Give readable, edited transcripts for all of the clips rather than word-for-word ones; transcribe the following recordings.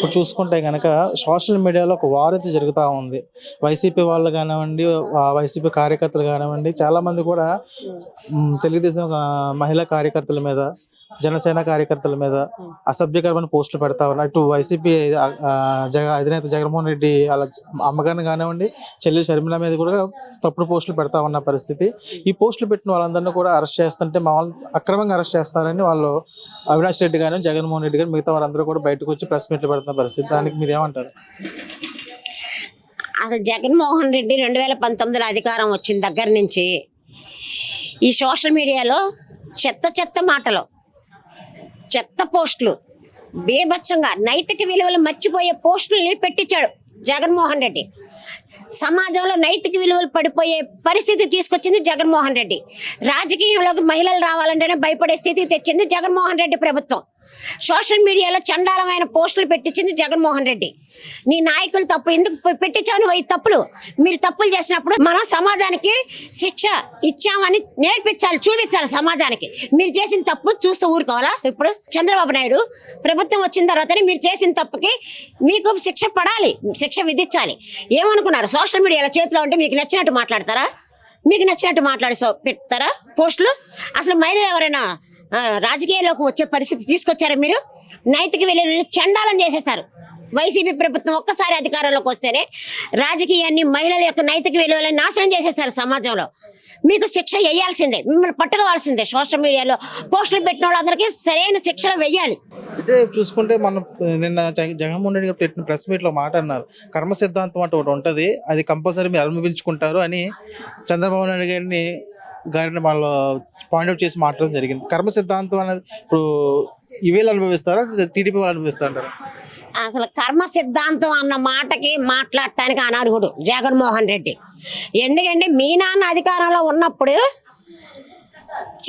ఇప్పుడు చూసుకుంటే కనుక సోషల్ మీడియాలో ఒక వార్ అయితే జరుగుతూ ఉంది. వైసీపీ వాళ్ళు కానివ్వండి, వైసీపీ కార్యకర్తలు కానివ్వండి, చాలామంది కూడా తెలుగుదేశం మహిళా కార్యకర్తల మీద, జనసేన కార్యకర్తల మీద అసభ్యకరమైన పోస్టులు పెడతా ఉన్నారు. ఇటు వైసీపీ అధినేత జగన్మోహన్ రెడ్డి వాళ్ళ అమ్మగారిని కానివ్వండి, చెల్లి షర్మిల మీద కూడా తప్పుడు పోస్టులు పెడతా ఉన్న పరిస్థితి. ఈ పోస్టులు పెట్టిన వాళ్ళందరినీ కూడా అరెస్ట్ చేస్తుంటే మా వాళ్ళు అక్రమంగా అరెస్ట్ చేస్తారని వాళ్ళు అవినాష్ రెడ్డి కానీ, జగన్మోహన్ రెడ్డి కానీ, మిగతా వాళ్ళందరూ కూడా బయటకు వచ్చి ప్రెస్ మీట్లు పెడుతున్న పరిస్థితి. దానికి మీరు ఏమంటారు? అసలు జగన్మోహన్ రెడ్డి 2019లో అధికారం వచ్చిన దగ్గర నుంచి ఈ సోషల్ మీడియాలో చెత్త మాటలు, చెత్త పోస్టులు, బీభత్సంగా నైతిక విలువలు మర్చిపోయే పోస్టుల్ని పెట్టించాడు జగన్మోహన్ రెడ్డి. సమాజంలో నైతిక విలువలు పడిపోయే పరిస్థితి తీసుకొచ్చింది జగన్మోహన్ రెడ్డి. రాజకీయంలోకి మహిళలు రావాలంటేనే భయపడే స్థితి తెచ్చింది జగన్మోహన్ రెడ్డి ప్రభుత్వం. సోషల్ మీడియాలో చండాలమైన పోస్టులు పెట్టించింది జగన్మోహన్ రెడ్డి. నీ నాయకులు తప్పు ఎందుకు పెట్టించావు? ఈ తప్పులు మీరు తప్పులు చేసినప్పుడు మనం సమాజానికి శిక్ష ఇచ్చామని నేర్పించాలి, చూపించాలి సమాజానికి. మీరు చేసిన తప్పు చూస్తూ ఊరుకోవాలా? ఇప్పుడు చంద్రబాబు నాయుడు ప్రభుత్వం వచ్చిన తర్వాతనే మీరు చేసిన తప్పుకి మీకు శిక్ష పడాలి, శిక్ష విధించాలి. ఏమనుకున్నారు? సోషల్ మీడియాలో చేతిలో ఉంటే మీకు నచ్చినట్టు మాట్లాడతారా? మీకు నచ్చినట్టు మాట్లాడి పెడతారా పోస్టులు? అసలు మహిళలు ఎవరైనా రాజకీయాల్లోకి వచ్చే పరిస్థితి తీసుకొచ్చారా? మీరు నైతిక విలువలు చండాలం చేసేస్తారు. వైసీపీ ప్రభుత్వం ఒక్కసారి అధికారంలోకి వస్తేనే రాజకీయాన్ని, మహిళల యొక్క నైతిక విలువలను నాశనం చేసేస్తారు సమాజంలో. మీకు శిక్ష వేయాల్సిందే, మిమ్మల్ని పట్టుకోవాల్సిందే. సోషల్ మీడియాలో పోస్టులు పెట్టిన వాళ్ళందరికీ సరైన శిక్షలు వేయాలి. అయితే చూసుకుంటే మనం నిన్న జగన్మోహన్ రెడ్డి గారు పెట్టిన ప్రెస్ మీట్లో మాట అన్నారు, కర్మ సిద్ధాంతం అంటే ఒకటి ఉంటుంది, అది కంపల్సరీ మీరు అనుభవించుకుంటారు అని చంద్రబాబు నాయుడు గారిని వాళ్ళు పాయింట్అవుట్ చేసి మాట్లాడడం జరిగింది. కర్మ సిద్ధాంతం అనేది ఇప్పుడు ఇవేళ్ళు అనుభవిస్తారా, టీడీపీ వాళ్ళు అనుభవిస్తారంటారా? అసలు కర్మ సిద్ధాంతం అన్న మాటకి మాట్లాడటానికి అనర్హుడు జగన్మోహన్ రెడ్డి. ఎందుకంటే మీ నాన్న అధికారంలో ఉన్నప్పుడు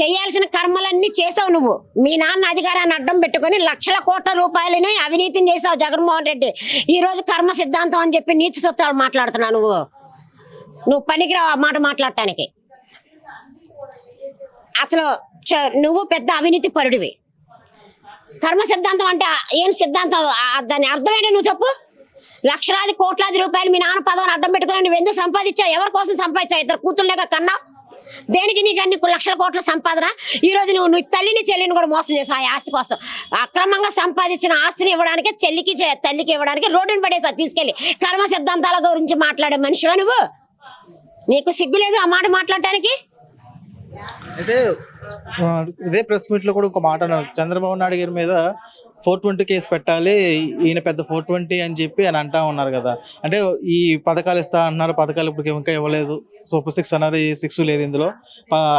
చేయాల్సిన కర్మలన్నీ చేసావు నువ్వు. మీ నాన్న అధికారాన్ని అడ్డం పెట్టుకొని లక్షల కోట్ల రూపాయలని అవినీతిని చేసావు జగన్మోహన్ రెడ్డి. ఈ రోజు కర్మ సిద్ధాంతం అని చెప్పి నీతి సూత్రాలు మాట్లాడుతున్నావు. నువ్వు పనికిరావు ఆ మాట మాట్లాడటానికి. అసలు నువ్వు పెద్ద అవినీతి పరుడివి. కర్మ సిద్ధాంతం అంటే ఏం సిద్ధాంతం? దాని అర్థం ఏంటో నువ్వు చెప్పు. లక్షలాది కోట్లాది రూపాయలు మీ నాన్న పదవిని అడ్డం పెట్టుకుని నువ్వు ఎందుకు సంపాదించావు? ఎవరి కోసం సంపాదించావు? ఇద్దరు కూతుర్లేక కన్నా దేనికి నీకు అన్ని లక్షల కోట్ల సంపాదన? ఈ రోజు నువ్వు తల్లిని చెల్లిని కూడా మోసం చేసావు ఆ ఆస్తి కోసం. అక్రమంగా సంపాదించిన ఆస్తిని ఇవ్వడానికి చెల్లికి తల్లికి ఇవ్వడానికి రోడ్డుని పడేసావు తీసుకెళ్ళి. కర్మ సిద్ధాంతాల గురించి మాట్లాడే మనిషివా నువ్వు? నీకు సిగ్గు లేదు ఆ మాట మాట్లాడటానికి? అయితే ఇదే ప్రెస్ మీట్ లో కూడా ఒక మాట అన్నారు, చంద్రబాబు నాయుడు గారి మీద 420 కేసు పెట్టాలి, ఈయన పెద్ద 420 అని చెప్పి అని అంటా ఉన్నారు కదా. అంటే ఈ పథకాలు ఇస్తా అన్నారు, పథకాలు ఇప్పుడు ఇంకా ఇవ్వలేదు, సూపర్ 6 అన్నారు, ఈ 6 లేదు ఇందులో,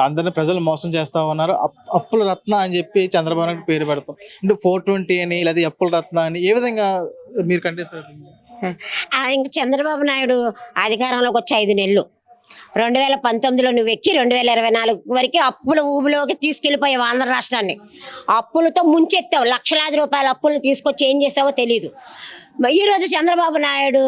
అందరిని ప్రజలు మోసం చేస్తా ఉన్నారు, అప్పుల రత్న అని చెప్పి చంద్రబాబు నాయుడు పేరు పెడతాం. అంటే 420 అని లేదా అప్పుల రత్న అని ఏ విధంగా మీరు ఖండిస్తారు? ఇంక చంద్రబాబు నాయుడు అధికారంలోకి వచ్చి 5 నెలలు, 2019లో నువ్వు ఎక్కి 2024 వరకు అప్పుల ఊబిలోకి తీసుకెళ్లిపోయావు ఆంధ్ర రాష్ట్రాన్ని. అప్పులతో ముంచెత్తావు, లక్షలాది రూపాయల అప్పులను తీసుకొచ్చి ఏం చేసావో తెలీదు. ఈరోజు చంద్రబాబు నాయుడు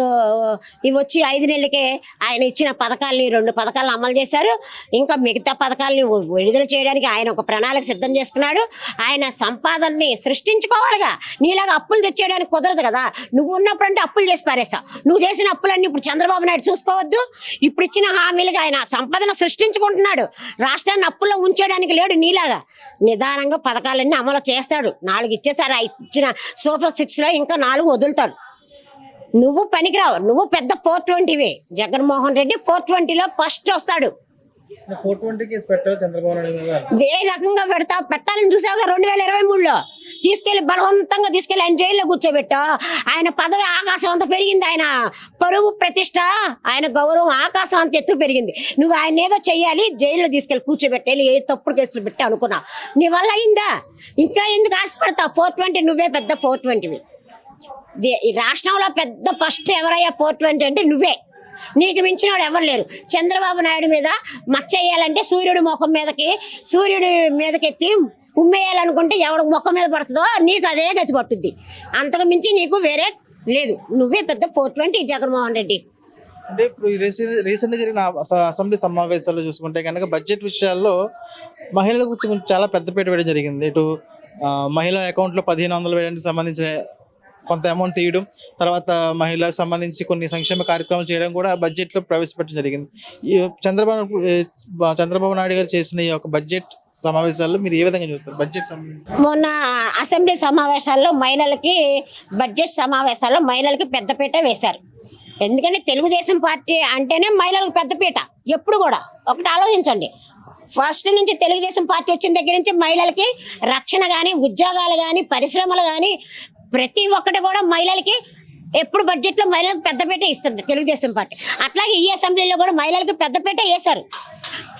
వచ్చి 5 నెలలకే ఆయన ఇచ్చిన పథకాలని 2 పథకాలను అమలు చేశారు. ఇంకా మిగతా పథకాలని విడుదల చేయడానికి ఆయన ఒక ప్రణాళిక సిద్ధం చేసుకున్నాడు. ఆయన సంపాదనని సృష్టించుకోవాలిగా. నీలాగా అప్పులు తెచ్చేయడానికి కుదరదు కదా. నువ్వు ఉన్నప్పుడు అంటే అప్పులు చేసి పారేస్తావు. నువ్వు చేసిన అప్పులన్నీ ఇప్పుడు చంద్రబాబు నాయుడు చూసుకోవద్దు. ఇప్పుడు ఇచ్చిన హామీలుగా ఆయన సంపదన సృష్టించుకుంటున్నాడు. రాష్ట్రాన్ని అప్పుల్లో ఉంచేయడానికి లేడు. నీలాగా నిదానంగా పథకాలన్నీ అమలు చేస్తాడు. 4 ఇచ్చేసారు, ఇచ్చిన సూపర్ 6లో ఇంకా 4 వదులుతాడు. నువ్వు పనికిరావు. నువ్వు పెద్ద 420 జగన్మోహన్ రెడ్డి 420లో ఫస్ట్ వస్తాడు. 420 కేసు పెట్టాలి చంద్రబాబు నాయుడు మీద. ఏ రకంగా పెట్టాలని చూసావుగా 2023లో తీసుకెళ్లి బలవంతంగా తీసుకెళ్లి ఆయన జైల్లో కూర్చోబెట్టా. ఆయన పదవి ఆకాశం అంత పెరిగింది, ఆయన పరువు ప్రతిష్ట, ఆయన గౌరవం ఆకాశం అంత ఎత్తు పెరిగింది. నువ్వు ఆయన ఏదో చెయ్యాలి, జైల్లో తీసుకెళ్లి కూర్చోబెట్టాలి, ఏ తప్పుడు కేసులు పెట్టి అనుకున్నావు. నీ వల్ల అయిందా? ఇంకా ఎందుకు ఆశపడతావు? 420 నువ్వే పెద్ద 420. ఈ రాష్ట్రంలో పెద్ద ఫస్ట్ ఎవరయ్యా 420 అంటే నువ్వే. నీకు మించిన వాడు ఎవరు లేరు. చంద్రబాబు నాయుడు మీద మచ్చ వేయాలంటే సూర్యుడి మీదకెత్తి ఉమ్మేయాలనుకుంటే ఎవడు ముఖం మీద పడుతుందో నీకు అదే గతి పట్టుద్ది. అంతకు మించి నీకు వేరే లేదు. నువ్వే పెద్ద 420 జగన్మోహన్ రెడ్డి. అంటే ఇప్పుడు రీసెంట్ జరిగిన అసెంబ్లీ సమావేశాల్లో చూసుకుంటే కనుక బడ్జెట్ విషయాల్లో మహిళల గురించి చాలా పెద్దపీట వేయడం జరిగింది. ఇటు మహిళా అకౌంట్లో 1500 వేయడానికి సంబంధించిన కొంత అమౌంట్ తీయడం, తర్వాత మహిళలకు సంబంధించి కొన్ని సంక్షేమ కార్యక్రమాలు చేయడం కూడా బడ్జెట్లో ప్రవేశపెట్టడం జరిగింది. ఈ చంద్రబాబు నాయుడు గారు చేసిన ఈ యొక్క బడ్జెట్ సమావేశాల్లో మీరు ఏ విధంగా చూస్తారు? బడ్జెట్ మొన్న అసెంబ్లీ సమావేశాల్లో బడ్జెట్ సమావేశాల్లో మహిళలకి పెద్దపీట వేశారు. ఎందుకంటే తెలుగుదేశం పార్టీ అంటేనే మహిళలకు పెద్దపీట. ఎప్పుడు కూడా ఒకటి ఆలోచించండి, ఫస్ట్ నుంచి తెలుగుదేశం పార్టీ వచ్చిన దగ్గర నుంచి మహిళలకి రక్షణ కానీ, ఉద్యోగాలు కానీ, పరిశ్రమలు కానీ ప్రతి ఒక్కటి కూడా మహిళలకి ఎప్పుడు బడ్జెట్లో మహిళలకు పెద్దపీట ఇస్తుంది తెలుగుదేశం పార్టీ. అట్లాగే ఈ అసెంబ్లీలో కూడా మహిళలకు పెద్దపీట వేశారు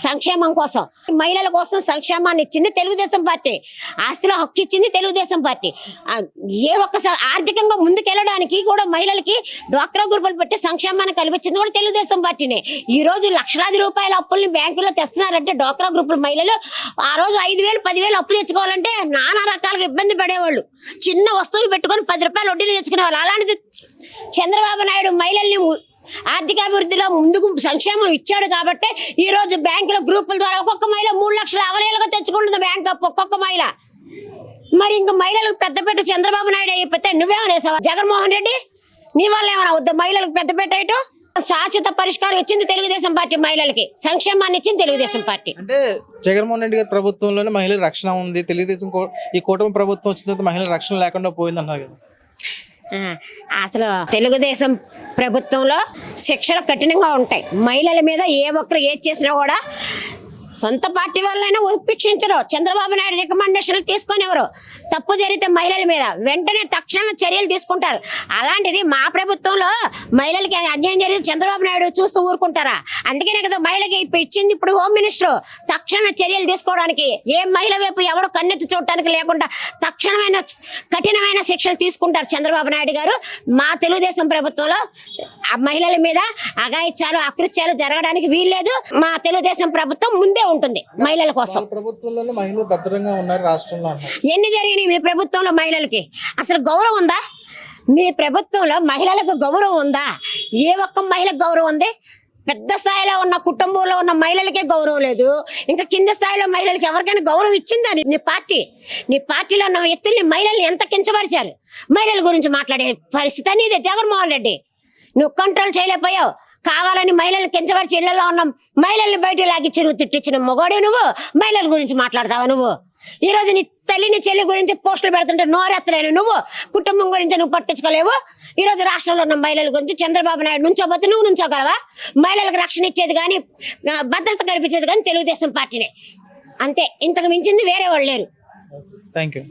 సంక్షేమం కోసం. మహిళల కోసం సంక్షేమాన్ని ఇచ్చింది తెలుగుదేశం పార్టీ, ఆస్తిలో హక్కు ఇచ్చింది తెలుగుదేశం పార్టీ. ఏ ఒక్కసారి ఆర్థికంగా ముందుకెళ్ళడానికి కూడా మహిళలకి డ్వాక్రా గ్రూపులు పెట్టి సంక్షేమాన్ని కల్పించింది కూడా తెలుగుదేశం పార్టీనే. ఈ రోజు లక్షలాది రూపాయల అప్పుల్ని బ్యాంకుల్లో తెస్తున్నారంటే డ్వాక్రా గ్రూపుల మహిళలు ఆ రోజు 5,000, 10,000 అప్పు తెచ్చుకోవాలంటే నానా రకాలుగా ఇబ్బంది పడేవాళ్ళు. చిన్న వస్తువులు పెట్టుకొని 10 రూపాయలు వడ్డీలు తెచ్చుకునేవాళ్ళు. అలాంటిది చంద్రబాబు నాయుడు మహిళల్ని ఆర్థికాభివృద్ధిలో ముందుకు సంక్షేమం ఇచ్చాడు కాబట్టి ఈ రోజు బ్యాంకుల గ్రూపుల ద్వారా ఒక్కొక్క మహిళ 3 లక్షల అవలేలుగా తెచ్చుకుంటుంది బ్యాంక్ అప్పు ఒక్కొక్క మహిళ. మరి ఇంకా మహిళలకు పెద్దపేట చంద్రబాబు నాయుడు అయిపోతే నువ్వేమనేసావా? జగన్మోహన్ రెడ్డి నీ వల్ల ఏమైనా వద్దు మహిళలకు పెద్దపేట ఇటు? శాశ్వత పరిష్కారం ఇచ్చింది తెలుగుదేశం పార్టీ, మహిళలకి సంక్షేమాన్ని ఇచ్చింది తెలుగుదేశం పార్టీ. అంటే జగన్మోహన్ రెడ్డి గారి ప్రభుత్వంలోనే మహిళల రక్షణ ఉంది, తెలుగుదేశం ఈ కూటమి ప్రభుత్వం వచ్చిన తర్వాత మహిళల రక్షణ లేకుండా పోయింది అన్నారు కదా. అసలు తెలుగుదేశం ప్రభుత్వంలో శిక్షలు కఠినంగా ఉంటాయి. మహిళల మీద ఏ ఒక్కరు ఏది చేసినా కూడా సొంత పార్టీ వాళ్ళైనా ఉపేక్షించరు. చంద్రబాబు నాయుడు రికమెండేషన్లు తీసుకునేవారు. తప్పు జరిగితే మహిళల మీద వెంటనే తక్షణ చర్యలు తీసుకుంటారు. అలాంటిది మా ప్రభుత్వంలో మహిళలకి అన్యాయం జరిగితే చంద్రబాబు నాయుడు చూస్తూ ఊరుకుంటారా? అందుకనే కదా మహిళకి ఇచ్చింది ఇప్పుడు హోమ్ మినిస్టర్. తక్షణ చర్యలు తీసుకోవడానికి ఏ మహిళ వైపు ఎవరు కన్నెత్తి చూడటానికి లేకుండా తక్షణమైన కఠినమైన శిక్షలు తీసుకుంటారు చంద్రబాబు నాయుడు గారు. మా తెలుగుదేశం ప్రభుత్వంలో ఆ మహిళల మీద అఘాయిత్యాలు, అకృత్యాలు జరగడానికి వీల్లేదు. మా తెలుగుదేశం ప్రభుత్వం ముందే ఉంటుంది మహిళల కోసం. ప్రభుత్వంలో మహిళలు భద్రంగా ఉన్నారు రాష్ట్రంలో. ఎన్ని జరిగినాయి మీ ప్రభుత్వంలో మహిళలకి? అసలు గౌరవం ఉందా? మీ ప్రభుత్వంలో మహిళలకు గౌరవం ఉందా? ఏ ఒక్క మహిళకు గౌరవం ఉంది? పెద్ద స్థాయిలో ఉన్న కుటుంబంలో ఉన్న మహిళలకే గౌరవం లేదు, ఇంకా కింద స్థాయిలో మహిళలకి ఎవరికైనా గౌరవం ఇచ్చిందా నీ పార్టీ? నీ పార్టీలో ఉన్న వ్యక్తుల్ని మహిళల్ని ఎంత కించపరిచారు? మహిళల గురించి మాట్లాడే పరిస్థితి అనేది జగన్మోహన్ రెడ్డి నువ్వు కంట్రోల్ చేయలేకపోయావు. కావాలని మహిళలు కించపరిచి ఇళ్లలో ఉన్న మహిళల్ని బయట లాగిచ్చి నువ్వు తిట్టించిన మొగోడే నువ్వు. మహిళల గురించి మాట్లాడతావా నువ్వు? ఈ రోజు నీ తల్లిని చెల్లి గురించి పోస్టులు పెడుతుంటే నోరెత్తలేను నువ్వు. కుటుంబం గురించి నువ్వు పట్టించుకోలేవు. ఈ రోజు రాష్ట్రంలో ఉన్న మహిళల గురించి చంద్రబాబు నాయుడు నుంచోపోతే నువ్వు నుంచోగలవా? మహిళలకు రక్షణ ఇచ్చేది కానీ, భద్రత కల్పించేది కానీ తెలుగుదేశం పార్టీనే. అంతే, ఇంతకు మించింది వేరే వాళ్ళు లేరు. Thank you.